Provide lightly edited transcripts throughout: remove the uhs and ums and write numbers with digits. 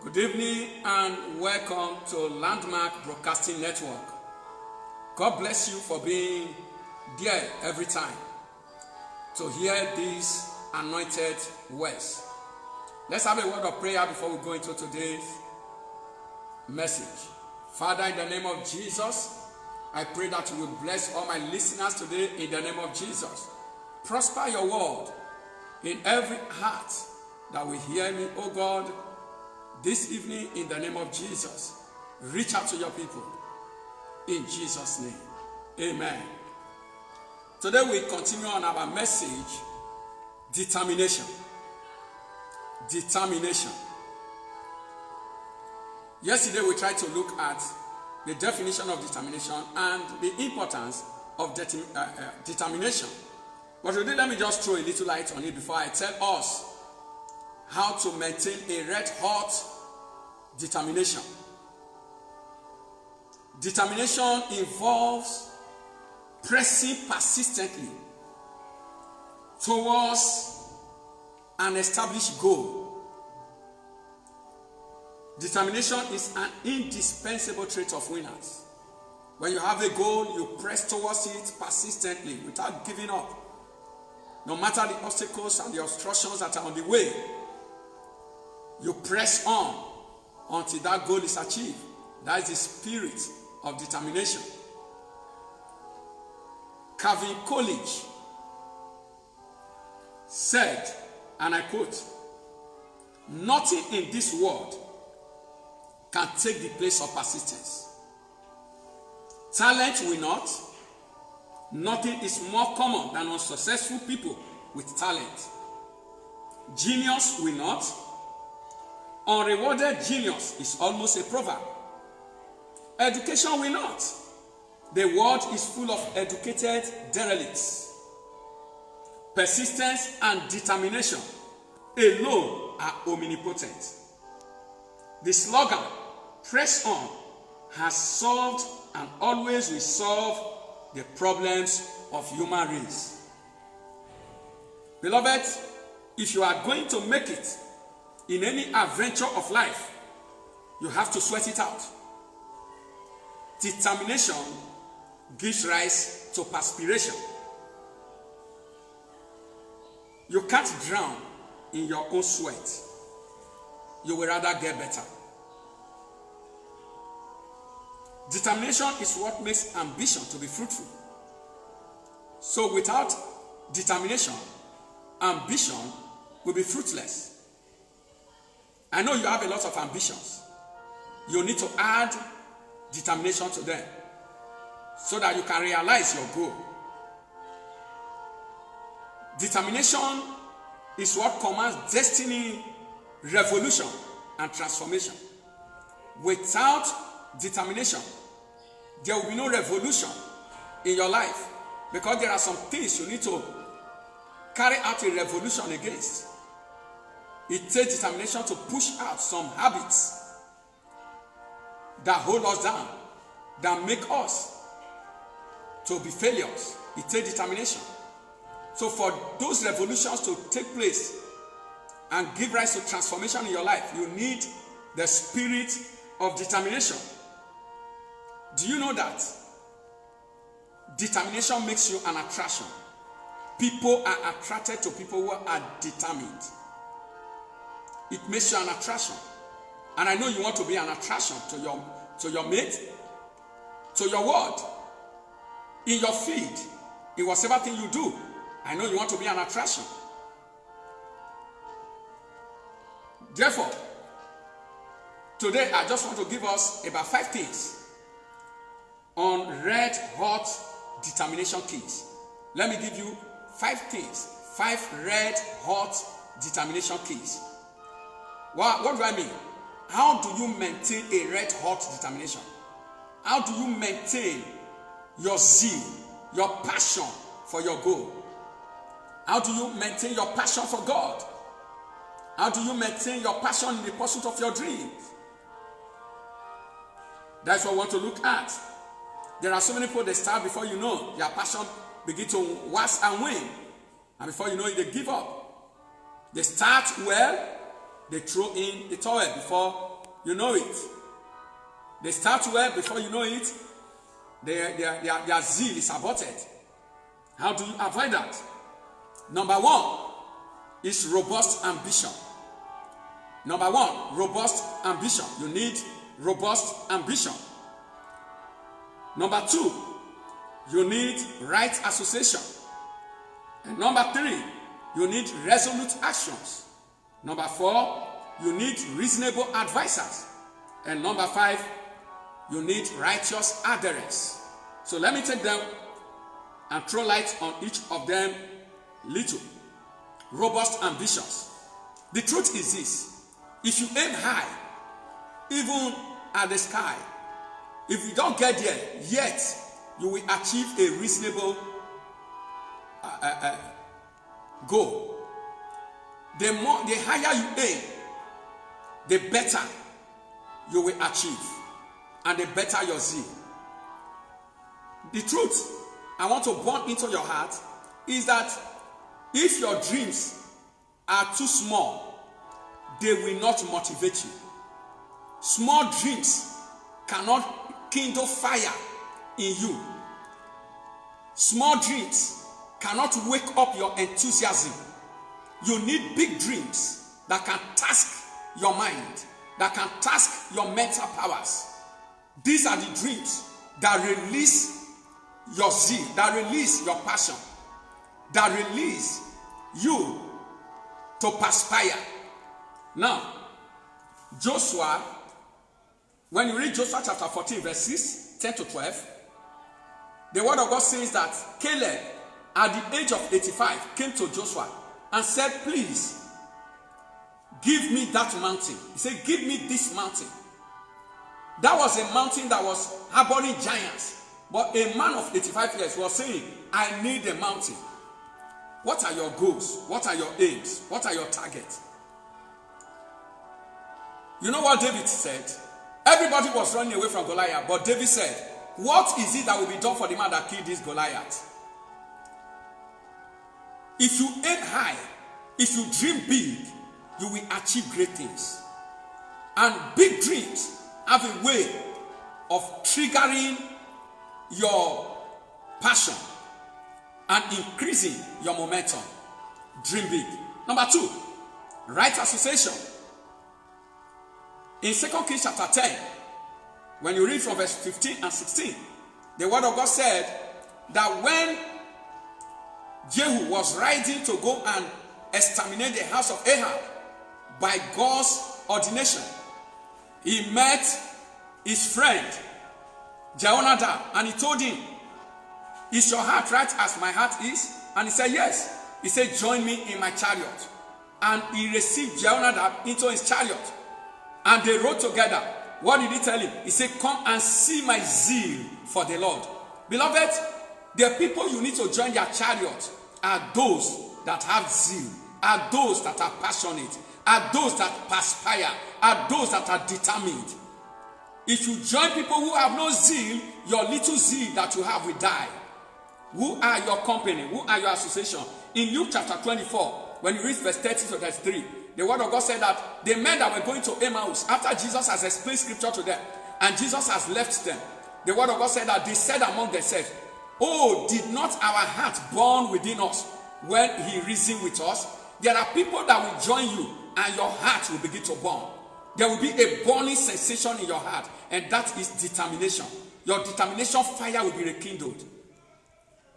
Good evening and welcome to Landmark Broadcasting Network. God bless you for being there every time to hear these anointed words. Let's have a word of prayer before we go into today's message. Father, in the name of Jesus, I pray that you will bless all my listeners today in the name of Jesus. Prosper your word in every heart that will hear me, oh God, this evening in the name of Jesus. Reach out to your people in Jesus' name. Amen. Today we continue on our message, determination. Determination. Yesterday we tried to look at the definition of determination and the importance of determination. But today let me just throw a little light on it before I tell us how to maintain a red-hot determination. Determination involves pressing persistently towards an established goal. Determination is an indispensable trait of winners. When you have a goal, you press towards it persistently without giving up. No matter the obstacles and the obstructions that are on the way, you press on until that goal is achieved. That is the spirit of determination. Calvin Coolidge said, and I quote, "Nothing in this world can take the place of persistence. Talent will not. Nothing is more common than unsuccessful people with talent. Genius will not. Unrewarded genius is almost a proverb. Education will not. The world is full of educated derelicts. Persistence and determination alone are omnipotent. The slogan, 'Press on,' has solved and always will solve the problems of human race." Beloved, if you are going to make it in any adventure of life, you have to sweat it out. Determination gives rise to perspiration. You can't drown in your own sweat. You will rather get better. Determination is what makes ambition to be fruitful. So without determination, ambition will be fruitless. I know you have a lot of ambitions. You need to add determination to them so that you can realize your goal. Determination is what commands destiny, revolution, and transformation. Without determination, there will be no revolution in your life, because there are some things you need to carry out a revolution against. It takes determination to push out some habits that hold us down, that make us to be failures. It takes determination. So for those revolutions to take place and give rise to transformation in your life, you need the spirit of determination. Do you know that determination makes you an attraction? People are attracted to people who are determined. It makes you an attraction. And I know you want to be an attraction to your mate, to your world, in your field, in whatever thing you do. I know you want to be an attraction. Therefore, today I just want to give us about 5 things on red hot determination keys. Let me give you 5 things, 5 red hot determination keys. What do I mean? How do you maintain a red hot determination? How do you maintain your zeal, your passion for your goal? How do you maintain your passion for God? How do you maintain your passion in the pursuit of your dreams? That's what we want to look at. There are so many people, they start, before you know, their passion begin to wax and wane. And before you know it, they give up. They start well, they throw in the towel before you know it. They start well, before you know it, their zeal is aborted. How do you avoid that? Number one is robust ambition. Number one, robust ambition. You need robust ambition. Number two, you need right association. And number three, you need resolute actions. Number four, you need reasonable advisors. And number five, you need righteous adherence. So let me take them and throw light on each of them little. Robust ambitions. The truth is this: if you aim high, even at the sky, if you don't get there yet, you will achieve a reasonable goal. The higher you aim, the better you will achieve, and the better your zeal. The truth I want to burn into your heart is that if your dreams are too small, they will not motivate you. Small dreams cannot kindle fire in you. Small dreams cannot wake up your enthusiasm. You need big dreams that can task your mind, that can task your mental powers. These are the dreams that release your zeal, that release your passion, that release you to perspire. Now, Joshua, when you read Joshua chapter 14, verse 6, 10 to 12, the word of God says that Caleb, at the age of 85, came to Joshua and said, please, give me that mountain. He said, give me this mountain. That was a mountain that was harboring giants. But a man of 85 years was saying, I need a mountain. What are your goals? What are your aims? What are your targets? You know what David said? Everybody was running away from Goliath, but David said, what is it that will be done for the man that killed this Goliath? If you aim high, if you dream big, you will achieve great things. And big dreams have a way of triggering your passion and increasing your momentum. Dream big. Number two, right association. In 2 Kings chapter 10, when you read from verse 15 and 16, the word of God said that when Jehu was riding to go and exterminate the house of Ahab by God's ordination, he met his friend Jehonadab, and he told him, is your heart right as my heart is? And he said, yes. He said, join me in my chariot. And he received Jehonadab into his chariot, and they rode together. What did he tell him? He said, come and see my zeal for the Lord. Beloved, the people you need to join their chariot are those that have zeal, are those that are passionate, are those that perspire, are those that are determined. If you join people who have no zeal, your little zeal that you have will die. Who are your company? Who are your association? In Luke chapter 24, when you read verse 30 to 33, the word of God said that the men that were going to Emmaus, after Jesus has explained scripture to them, and Jesus has left them, the word of God said that they said among themselves, oh, did not our heart burn within us when he reasoned with us? There are people that will join you, and your heart will begin to burn. There will be a burning sensation in your heart, and that is determination. Your determination fire will be rekindled.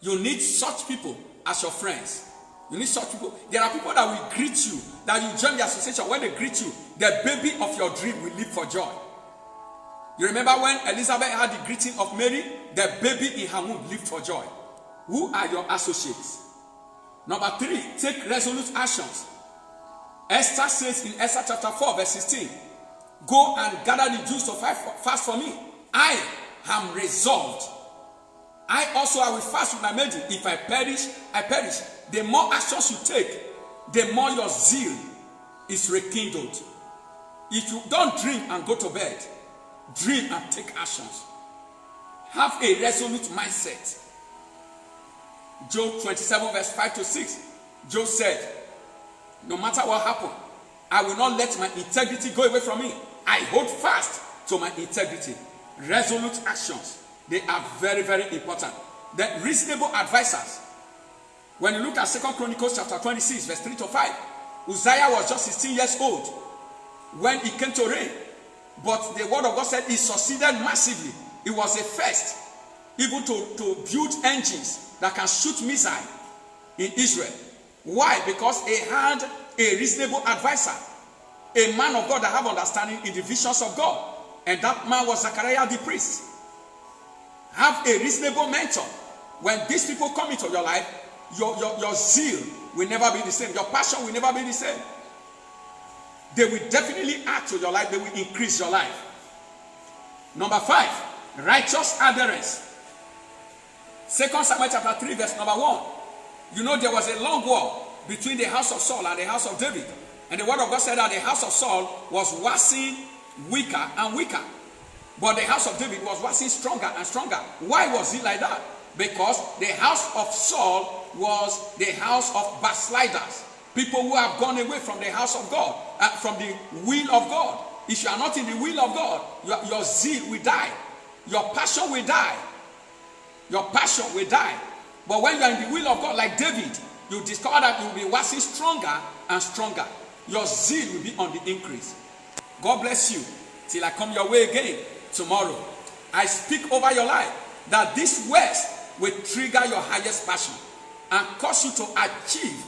You need such people as your friends. You need such people. There are people that will greet you, that you join the association. When they greet you, the baby of your dream will leap for joy. You remember when Elizabeth had the greeting of Mary? The baby in her womb leaped for joy. Who are your associates? Number three, take resolute actions. Esther says in Esther chapter 4 verse 16, go and gather the Jews to fast for me. I am resolved. I will fast with my maiden. If I perish, I perish. The more actions you take, the more your zeal is rekindled. If you don't dream and go to bed, dream and take actions. Have a resolute mindset. Job 27 verse 5 to 6. Job said, no matter what happens, I will not let my integrity go away from me. I hold fast to my integrity. Resolute actions, they are very, very important. The reasonable advisors. When you look at 2 Chronicles chapter 26, verse 3 to 5, Uzziah was just 16 years old when he came to reign. But the word of God said he succeeded massively. It was a first, even to build engines that can shoot missiles in Israel. Why? Because he had a reasonable advisor, a man of God that have understanding in the visions of God. And that man was Zechariah the priest. Have a reasonable mentor. When these people come into your life, your zeal will never be the same. Your passion will never be the same. They will definitely add to your life. They will increase your life. Number 5, righteous adherence. 2 Samuel chapter 3 verse number 1. You know there was a long war between the house of Saul and the house of David. And the word of God said that the house of Saul was waxing weaker and weaker. But the house of David was waxing stronger and stronger. Why was it like that? Because the house of Saul was the house of backsliders. People who have gone away from the house of God, from the will of God. If you are not in the will of God, your zeal will die. Your passion will die. Your passion will die. But when you are in the will of God, like David, you discover that you will be waxing stronger and stronger. Your zeal will be on the increase. God bless you till I come your way again tomorrow. I speak over your life that this words will trigger your highest passion and cause you to achieve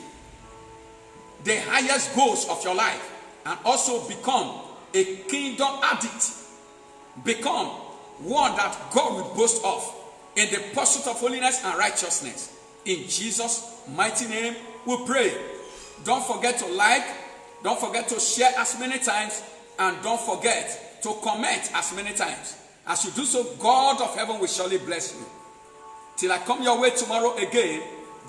the highest goals of your life and also become a kingdom addict. Become one that God will boast of in the pursuit of holiness and righteousness. In Jesus' mighty name we pray. Don't forget to like, don't forget to share as many times, and don't forget to comment as many times. As you do so, God of heaven will surely bless you. Till I come your way tomorrow again,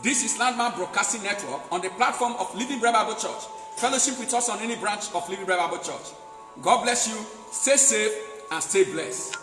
this is Landmark Broadcasting Network on the platform of Living Bread Bible Church. Fellowship with us on any branch of Living Bread Bible Church. God bless you. Stay safe and stay blessed.